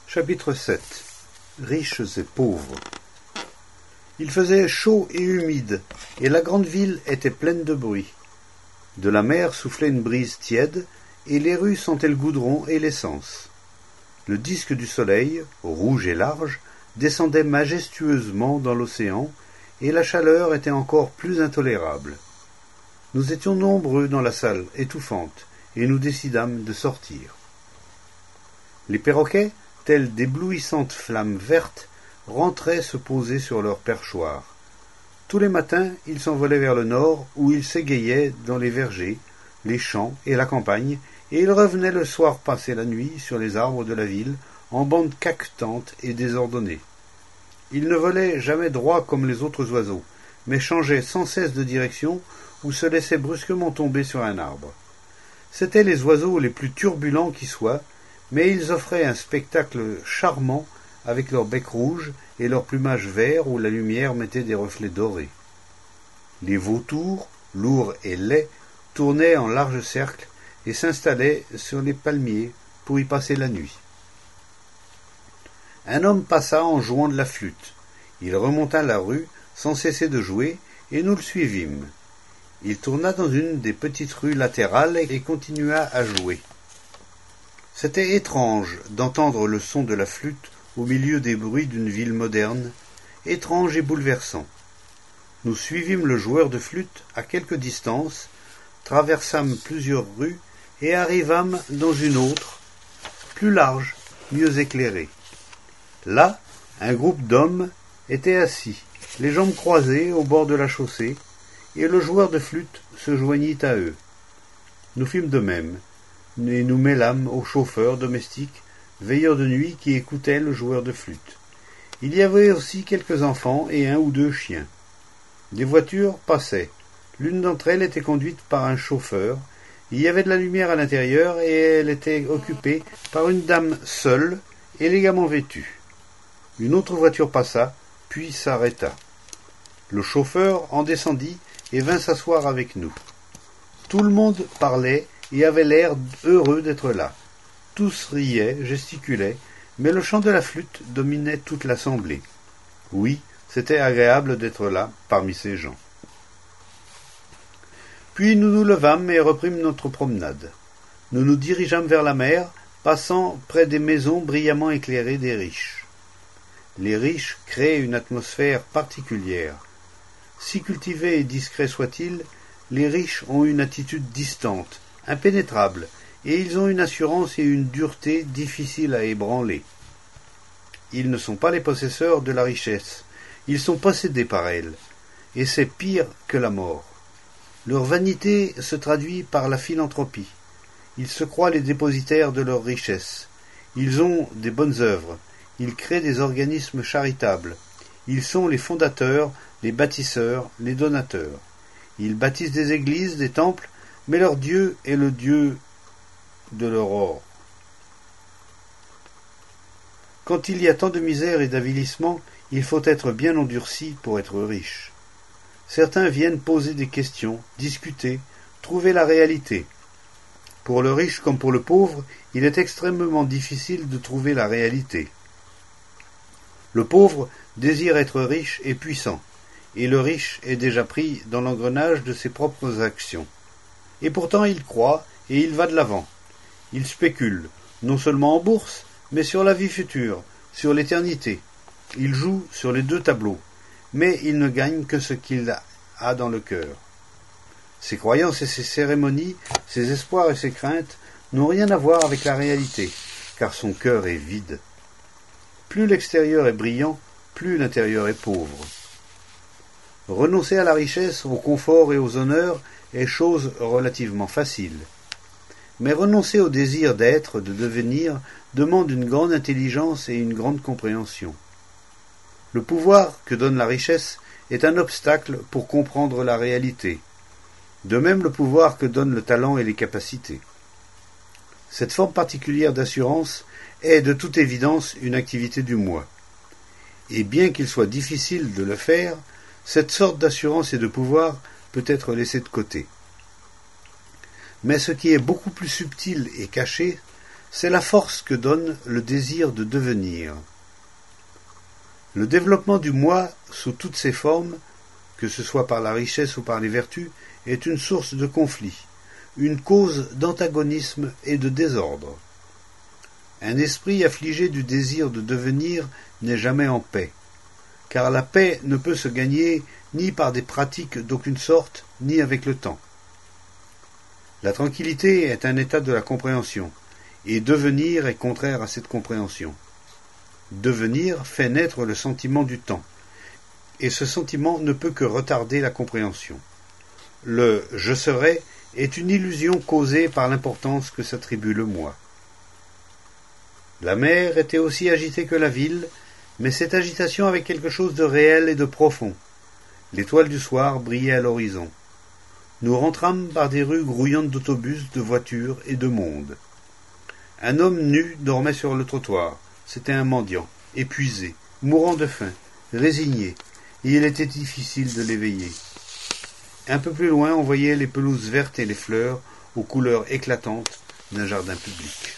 Chapitre 7. Riches et pauvres. Il faisait chaud et humide, et la grande ville était pleine de bruit. De la mer soufflait une brise tiède, et les rues sentaient le goudron et l'essence. Le disque du soleil, rouge et large, descendait majestueusement dans l'océan, et la chaleur était encore plus intolérable. Nous étions nombreux dans la salle, étouffante, et nous décidâmes de sortir. Les perroquets, telles d'éblouissantes flammes vertes, rentraient se poser sur leur perchoir. Tous les matins, ils s'envolaient vers le nord, où ils s'égayaient dans les vergers, les champs et la campagne, et ils revenaient le soir passer la nuit sur les arbres de la ville, en bandes caquetantes et désordonnées. Ils ne volaient jamais droit comme les autres oiseaux, mais changeaient sans cesse de direction ou se laissaient brusquement tomber sur un arbre. C'étaient les oiseaux les plus turbulents qui soient, mais ils offraient un spectacle charmant avec leur bec rouge et leur plumage vert où la lumière mettait des reflets dorés. Les vautours, lourds et laids, tournaient en large cercle et s'installaient sur les palmiers pour y passer la nuit. Un homme passa en jouant de la flûte. Il remonta la rue sans cesser de jouer et nous le suivîmes. Il tourna dans une des petites rues latérales et continua à jouer. C'était étrange d'entendre le son de la flûte au milieu des bruits d'une ville moderne, étrange et bouleversant. Nous suivîmes le joueur de flûte à quelque distance, traversâmes plusieurs rues et arrivâmes dans une autre, plus large, mieux éclairée. Là, un groupe d'hommes était assis, les jambes croisées au bord de la chaussée, et le joueur de flûte se joignit à eux. Nous fîmes de même, et nous mêlâmes aux chauffeurs domestiques, veilleurs de nuit qui écoutaient le joueur de flûte. Il y avait aussi quelques enfants et un ou deux chiens. Des voitures passaient. L'une d'entre elles était conduite par un chauffeur. Il y avait de la lumière à l'intérieur et elle était occupée par une dame seule, élégamment vêtue. Une autre voiture passa, puis s'arrêta. Le chauffeur en descendit et vint s'asseoir avec nous. Tout le monde parlait et avait l'air heureux d'être là. Tous riaient, gesticulaient, mais le chant de la flûte dominait toute l'assemblée. Oui, c'était agréable d'être là, parmi ces gens. Puis nous nous levâmes et reprîmes notre promenade. Nous nous dirigeâmes vers la mer, passant près des maisons brillamment éclairées des riches. Les riches créent une atmosphère particulière. Si cultivés et discrets soient-ils, les riches ont une attitude distante, impénétrable, et ils ont une assurance et une dureté difficiles à ébranler. Ils ne sont pas les possesseurs de la richesse, ils sont possédés par elle, et c'est pire que la mort. Leur vanité se traduit par la philanthropie. Ils se croient les dépositaires de leur richesse. Ils ont des bonnes œuvres, ils créent des organismes charitables, ils sont les fondateurs, les bâtisseurs, les donateurs. Ils bâtissent des églises, des temples, mais leur Dieu est le Dieu de leur or. Quand il y a tant de misère et d'avilissement, il faut être bien endurci pour être riche. Certains viennent poser des questions, discuter, trouver la réalité. Pour le riche comme pour le pauvre, il est extrêmement difficile de trouver la réalité. Le pauvre désire être riche et puissant, et le riche est déjà pris dans l'engrenage de ses propres actions. Et pourtant il croit et il va de l'avant. Il spécule, non seulement en bourse, mais sur la vie future, sur l'éternité. Il joue sur les deux tableaux, mais il ne gagne que ce qu'il a dans le cœur. Ses croyances et ses cérémonies, ses espoirs et ses craintes n'ont rien à voir avec la réalité, car son cœur est vide. Plus l'extérieur est brillant, plus l'intérieur est pauvre. Renoncer à la richesse, au confort et aux honneurs est chose relativement facile. Mais renoncer au désir d'être, de devenir, demande une grande intelligence et une grande compréhension. Le pouvoir que donne la richesse est un obstacle pour comprendre la réalité. De même le pouvoir que donnent le talent et les capacités. Cette forme particulière d'assurance est de toute évidence une activité du moi. Et bien qu'il soit difficile de le faire, cette sorte d'assurance et de pouvoir peut être laissée de côté. Mais ce qui est beaucoup plus subtil et caché, c'est la force que donne le désir de devenir. Le développement du moi sous toutes ses formes, que ce soit par la richesse ou par les vertus, est une source de conflit, une cause d'antagonisme et de désordre. Un esprit affligé du désir de devenir n'est jamais en paix, car la paix ne peut se gagner ni par des pratiques d'aucune sorte, ni avec le temps. La tranquillité est un état de la compréhension, et devenir est contraire à cette compréhension. Devenir fait naître le sentiment du temps, et ce sentiment ne peut que retarder la compréhension. Le « je serai » est une illusion causée par l'importance que s'attribue le moi. La mer était aussi agitée que la ville, mais cette agitation avait quelque chose de réel et de profond. L'étoile du soir brillait à l'horizon. Nous rentrâmes par des rues grouillantes d'autobus, de voitures et de monde. Un homme nu dormait sur le trottoir. C'était un mendiant, épuisé, mourant de faim, résigné, et il était difficile de l'éveiller. Un peu plus loin, on voyait les pelouses vertes et les fleurs aux couleurs éclatantes d'un jardin public.